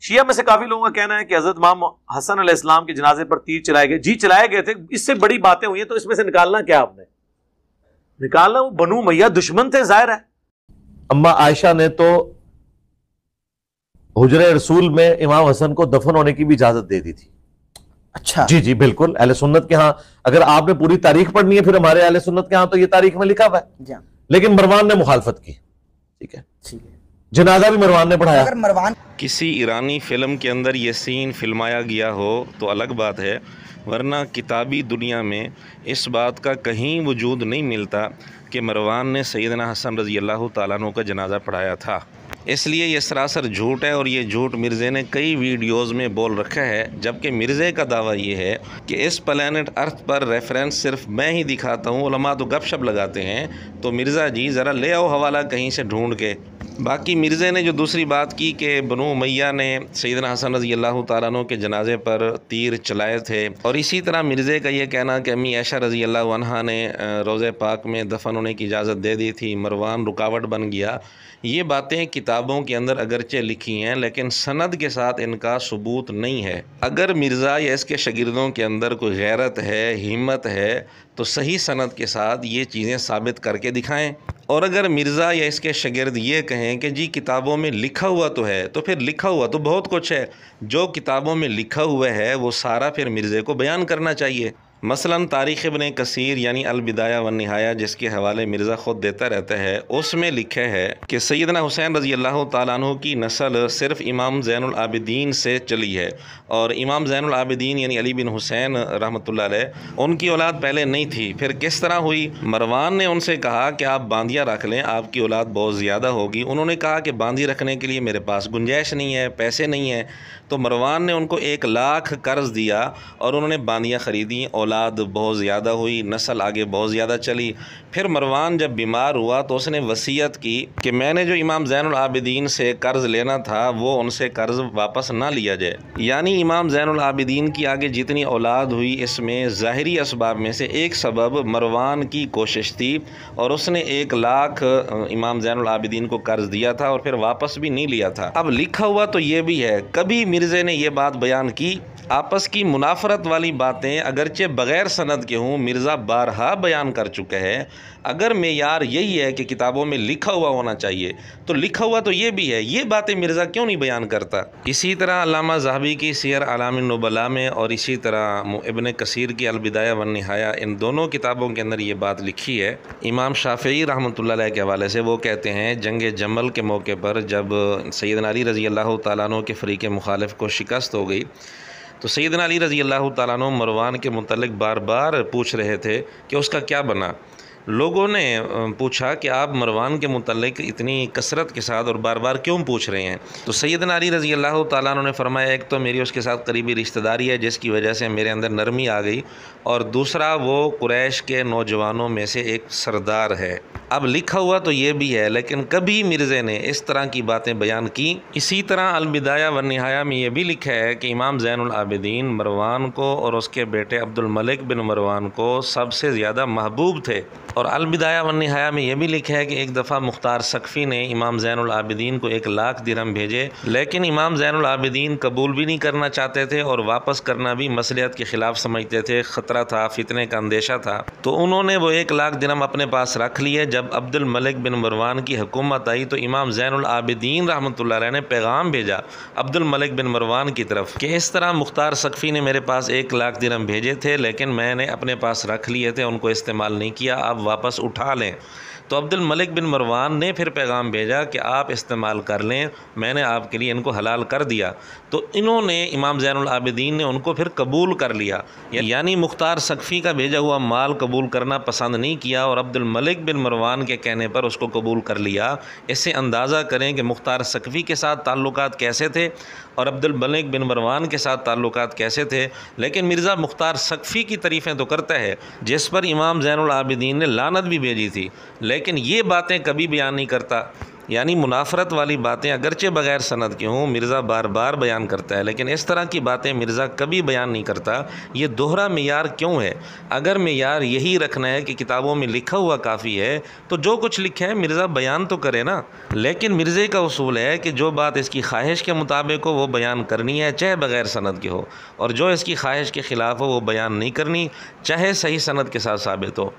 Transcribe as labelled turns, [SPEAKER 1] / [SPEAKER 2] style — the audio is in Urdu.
[SPEAKER 1] شیعہ میں سے کافی لوگوں کا کہنا ہے کہ حضرت امام حسن علیہ السلام کے جنازے پر تیر چلائے گئے. جی چلائے گئے تھے, اس سے بڑی باتیں ہوئی ہیں, تو اس میں سے نکالنا کیا آپ نے؟ نکالنا وہ بنو امیہ دشمن تھے, ظاہر ہے.
[SPEAKER 2] اما عائشہ نے تو حجرہ رسول میں امام حسن کو دفن ہونے کی بھی اجازت دے دی تھی.
[SPEAKER 3] اچھا
[SPEAKER 2] جی جی بالکل. اہل سنت کے ہاں اگر آپ نے پوری تاریخ پڑھنی ہے پھر ہمارے اہل سنت کے ہاں تو یہ تاریخ میں لکھا ہوا ہے, لیکن مروان نے مخالفت کی. ٹھیک ہے, جنازہ بھی مروان نے پڑھایا.
[SPEAKER 3] اگر مروان
[SPEAKER 4] کسی ایرانی فلم کے اندر یہ سین فلمایا گیا ہو تو الگ بات ہے, ورنہ کتابی دنیا میں اس بات کا کہیں وجود نہیں ملتا کہ مروان نے سیدنا حسن رضی اللہ تعالیٰ عنہ کا جنازہ پڑھایا تھا. اس لیے یہ سراسر جھوٹ ہے, اور یہ جھوٹ مرزے نے کئی ویڈیوز میں بول رکھا ہے, جبکہ مرزے کا دعویٰ یہ ہے کہ اس پلانٹ ارتھ پر ریفرنس صرف میں ہی دکھاتا ہوں, علماء تو گپ شپ لگاتے ہیں. تو مرزا جی ذرا لے آؤ حوالہ کہیں سے ڈھونڈ کے. باقی مرزے نے جو دوسری بات کی کہ بنو امیہ نے سیدنا حسن رضی اللہ تعالیٰ عنہ کے جنازے پر تیر چلائے تھے, اور اسی طرح مرزے کا یہ کہنا کہ امی عائشہ رضی اللہ عنہا نے روضہ پاک میں دفن ہونے کی اجازت دے دی تھی, مروان رکاوٹ بن گیا, یہ باتیں کتابوں کے اندر اگرچہ لکھی ہیں لیکن سند کے ساتھ ان کا ثبوت نہیں ہے. اگر مرزا یا اس کے شاگردوں کے اندر کوئی غیرت ہے, ہمت ہے, تو صحیح سند کے ساتھ یہ چیزیں ثابت کر کے دکھائیں. اور اگر مرزا یا اس کے شاگرد یہ کہیں کہ جی کتابوں میں لکھا ہوا تو ہے, تو پھر لکھا ہوا تو بہت کچھ ہے, جو کتابوں میں لکھا ہوا ہے وہ سارا پھر مرزے کو بیان کرنا چاہیے. مثلا تاریخ ابن کثیر یعنی البدایہ والنہایہ جس کے حوالے مرزا خود دیتا رہتا ہے, اس میں لکھا ہے کہ سیدنا حسین رضی اللہ تعالیٰ عنہ کی نسل صرف امام زین العابدین سے چلی ہے, اور امام زین العابدین یعنی علی بن حسین رحمۃ اللہ علیہ ان کی اولاد پہلے نہیں تھی. پھر کس طرح ہوئی؟ مروان نے ان سے کہا کہ آپ باندیاں رکھ لیں, آپ کی اولاد بہت زیادہ ہوگی. انہوں نے کہا کہ باندی رکھنے کے لیے میرے پاس گنجائش نہیں ہے, پیسے نہیں ہیں. تو مروان نے ان کو 1,00,000 قرض دیا اور انہوں نے باندیاں خریدیں, اولاد بہت زیادہ ہوئی, نسل آگے بہت زیادہ چلی. پھر مروان جب بیمار ہوا تو اس نے وصیت کی کہ میں نے جو امام زین العابدین سے قرض لینا تھا وہ ان سے قرض واپس نہ لیا جائے. یعنی امام زین العابدین کی آگے جتنی اولاد ہوئی اس میں ظاہری اسباب میں سے ایک سبب مروان کی کوشش تھی, اور اس نے 1,00,000 امام زین العابدین کو قرض دیا تھا اور پھر واپس بھی نہیں لیا تھا. اب لکھا ہوا تو یہ بھی ہے, کبھی مرزے نے یہ بات بیان کی. آپس کی منافرت والی باتیں اگرچہ بغیر سند کے ہوں مرزا بارہا بیان کر چکا ہے. اگر معیار یہی ہے کہ کتابوں میں لکھا ہوا ہونا چاہیے تو لکھا ہوا تو یہ بھی ہے, یہ باتیں مرزا کیوں نہیں بیان کرتا؟ اسی طرح علامہ ذہبی کی سیر اعلام النبلاء میں اور اسی طرح ابن کثیر کی البدایہ والنہایہ, ان دونوں کتابوں کے اندر یہ بات لکھی ہے. امام شافعی رحمۃ اللہ علیہ کے حوالے سے وہ کہتے ہیں جنگ جمل کے موقع پر جب سیدنا علی رضی اللہ تعالیٰ عنہ کے فریق مخالف کو شکست ہو گئی تو سیدنا علی رضی اللہ تعالیٰ عنہ مروان کے متعلق بار بار پوچھ رہے تھے کہ اس کا کیا بنا. لوگوں نے پوچھا کہ آپ مروان کے متعلق اتنی کثرت کے ساتھ اور بار بار کیوں پوچھ رہے ہیں؟ تو سیدنا علی رضی اللہ تعالیٰ عنہ نے فرمایا ایک تو میری اس کے ساتھ قریبی رشتہ داری ہے جس کی وجہ سے میرے اندر نرمی آ گئی, اور دوسرا وہ قریش کے نوجوانوں میں سے ایک سردار ہے. اب لکھا ہوا تو یہ بھی ہے لیکن کبھی مرزے نے اس طرح کی باتیں بیان کی. اسی طرح البدایہ والنہایہ میں یہ بھی لکھا ہے کہ امام زین العابدین مروان کو اور اس کے بیٹے عبد الملک بن مروان کو سب سے زیادہ محبوب تھے. اور البدایہ والنہایہ میں یہ بھی لکھا ہے کہ ایک دفعہ مختار ثقفی نے امام زین العابدین کو 1,00,000 درہم بھیجے, لیکن امام زین العابدین قبول بھی نہیں کرنا چاہتے تھے اور واپس کرنا بھی مصلحت کے خلاف سمجھتے تھے, خطرہ تھا, فتنے کا اندیشہ تھا. تو انہوں نے وہ 1,00,000 درہم اپنے پاس رکھ لیے. جب عبد الملک بن مروان کی حکومت آئی تو امام زین العابدین رحمۃ اللہ علیہ نے پیغام بھیجا عبد الملک بن مروان کی طرف کہ اس طرح مختار ثقفی نے میرے پاس 1,00,000 درہم بھیجے تھے لیکن میں نے اپنے پاس رکھ لیے تھے, ان کو استعمال نہیں کیا, آپ واپس اٹھا لیں. تو عبد الملک بن مروان نے پھر پیغام بھیجا کہ آپ استعمال کر لیں, میں نے آپ کے لیے ان کو حلال کر دیا. تو انہوں نے امام زین العابدین نے ان کو پھر قبول کر لیا, یعنی مختار ثقفی کا بھیجا ہوا مال قبول کرنا پسند نہیں کیا اور عبد الملک بن مروان کے کہنے پر اس کو قبول کر لیا. اس سے اندازہ کریں کہ مختار ثقفی کے ساتھ تعلقات کیسے تھے اور عبد الملک بن مروان کے ساتھ تعلقات کیسے تھے. لیکن مرزا مختار ثقفی کی تعریفیں تو کرتا ہے جس پر امام زین العابدین نے لعنت بھی بھیجی تھی, لیکن یہ باتیں کبھی بیان نہیں کرتا. یعنی منافرت والی باتیں اگرچہ بغیر سند کے ہوں مرزا بار بار بیان کرتا ہے، لیکن اس طرح کی باتیں مرزا کبھی بیان نہیں کرتا۔ یہ دوہرا معیار کیوں ہے؟ اگر معیار یہی رکھنا ہے کہ کتابوں میں لکھا ہوا کافی ہے تو جو کچھ لکھا ہے مرزا بیان تو کرے نا۔ لیکن مرزے کا اصول ہے کہ جو بات اس کی خواہش کے مطابق ہو وہ بیان کرنی ہے، چاہے بغیر سند کے ہو، اور جو اس کی خواہش کے خلاف ہو وہ بیان نہیں کرنی، چاہے صحیح سند کے ساتھ ثابت ہو۔